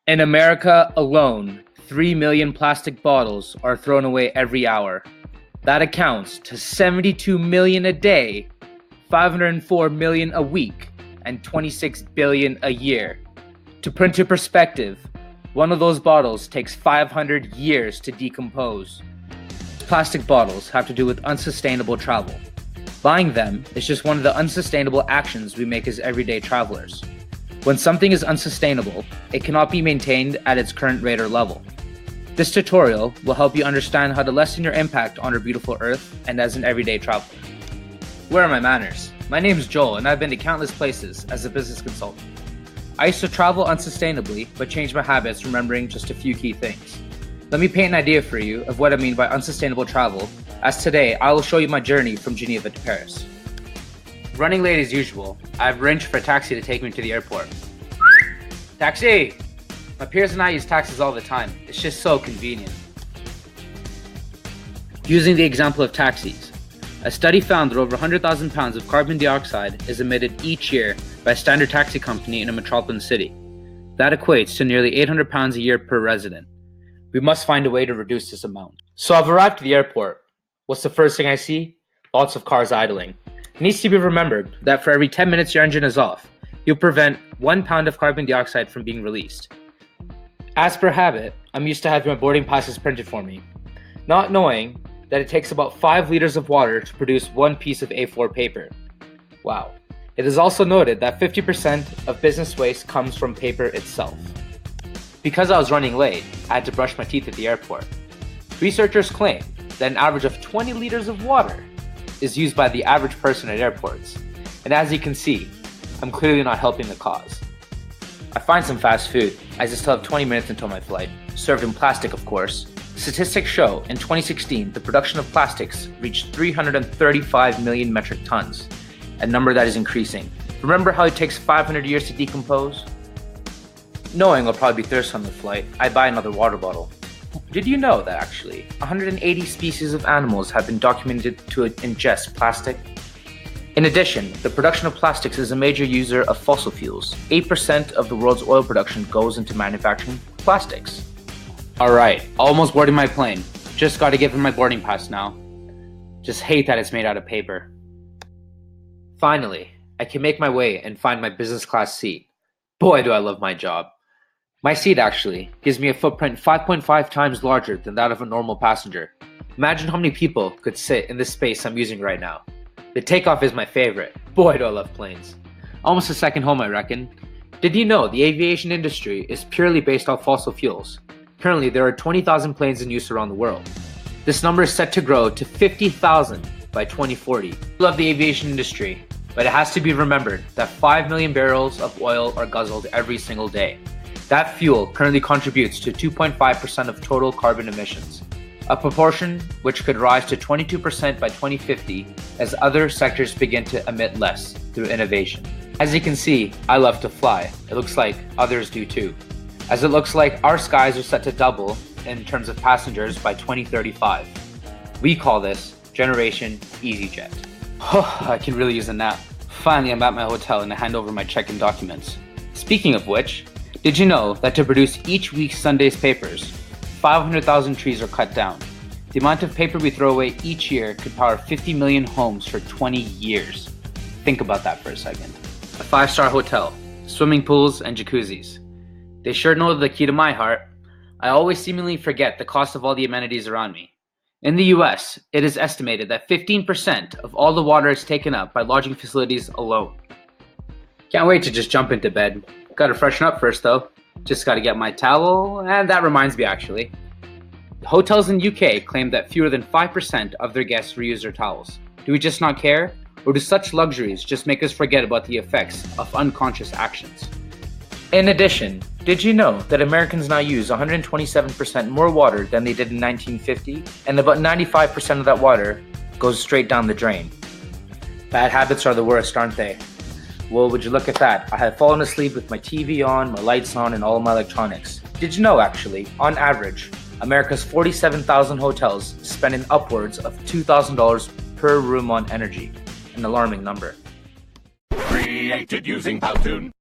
In America alone, 3 million plastic bottles are thrown away every hour. That accounts to 72 million a day, 504 million a week, and 26 billion a year. To put into perspective, one of those bottles takes 500 years to decompose. Plastic bottles have to do with unsustainable travel. Buying them is just one of the unsustainable actions we make as everyday travelers. When something is unsustainable, it cannot be maintained at its current rate or level. This tutorial will help you understand how to lessen your impact on our beautiful Earth and as an everyday traveler. Where are my manners? My name is Joel and I've been to countless places as a business consultant. I used to travel unsustainably, but changed my habits remembering just a few key things. Let me paint an idea for you of what I mean by unsustainable travel, as today I will show you my journey from Geneva to Paris. Running late as usual, I've arranged for a taxi to take me to the airport. Taxi! My peers and I use taxis all the time. It's just so convenient. Using the example of taxis, a study found that over 100,000 pounds of carbon dioxide is emitted each year by a standard taxi company in a metropolitan city. That equates to nearly 800 pounds a year per resident. We must find a way to reduce this amount. So I've arrived at the airport. What's the first thing I see? Lots of cars idling. It needs to be remembered that for every 10 minutes your engine is off, you'll prevent 1 pound of carbon dioxide from being released. As per habit, I'm used to having my boarding passes printed for me, not knowing that it takes about 5 liters of water to produce 1 piece of A4 paper. Wow. It is also noted that 50% of business waste comes from paper itself. Because I was running late, I had to brush my teeth at the airport. Researchers claim that an average of 20 liters of water is used by the average person at airports. And as you can see, I'm clearly not helping the cause. I find some fast food, as I still have 20 minutes until my flight, served in plastic of course. Statistics show in 2016 the production of plastics reached 335 million metric tons, a number that is increasing. Remember how it takes 500 years to decompose? Knowing I'll probably be thirsty on the flight, I buy another water bottle. Did you know that actually 180 species of animals have been documented to ingest plastic? In addition, the production of plastics is a major user of fossil fuels. 8% of the world's oil production goes into manufacturing plastics. Alright, almost boarding my plane. Just gotta give him my boarding pass now. Just hate that it's made out of paper. Finally, I can make my way and find my business class seat. Boy, do I love my job. My seat actually gives me a footprint 5.5 times larger than that of a normal passenger. Imagine how many people could sit in this space I'm using right now. The takeoff is my favorite. Boy, do I love planes. Almost a second home, I reckon. Did you know the aviation industry is purely based off fossil fuels? Currently, there are 20,000 planes in use around the world. This number is set to grow to 50,000 by 2040. I love the aviation industry, but it has to be remembered that 5 million barrels of oil are guzzled every single day. That fuel currently contributes to 2.5% of total carbon emissions, a proportion which could rise to 22% by 2050 as other sectors begin to emit less through innovation. As you can see, I love to fly. It looks like others do too, as it looks like our skies are set to double in terms of passengers by 2035. We call this Generation EasyJet. I can really use a nap. Finally, I'm at my hotel and I hand over my check-in documents. Speaking of which, did you know that to produce each week's Sunday's papers, 500,000 trees are cut down? The amount of paper we throw away each year could power 50 million homes for 20 years. Think about that for a second. A 5-star hotel, swimming pools, and jacuzzis. They sure know the key to my heart. I always seemingly forget the cost of all the amenities around me. In the US, it is estimated that 15% of all the water is taken up by lodging facilities alone. Can't wait to just jump into bed. Gotta freshen up first though. Just gotta get my towel, and that reminds me actually. Hotels in UK claim that fewer than 5% of their guests reuse their towels. Do we just not care? Or do such luxuries just make us forget about the effects of unconscious actions? In addition, did you know that Americans now use 127% more water than they did in 1950? And about 95% of that water goes straight down the drain. Bad habits are the worst, aren't they? Well, would you look at that? I have fallen asleep with my TV on, my lights on, and all of my electronics. Did you know, actually, on average, America's 47,000 hotels spend an upwards of $2,000 per room on energy, an alarming number. Created using Powtoon.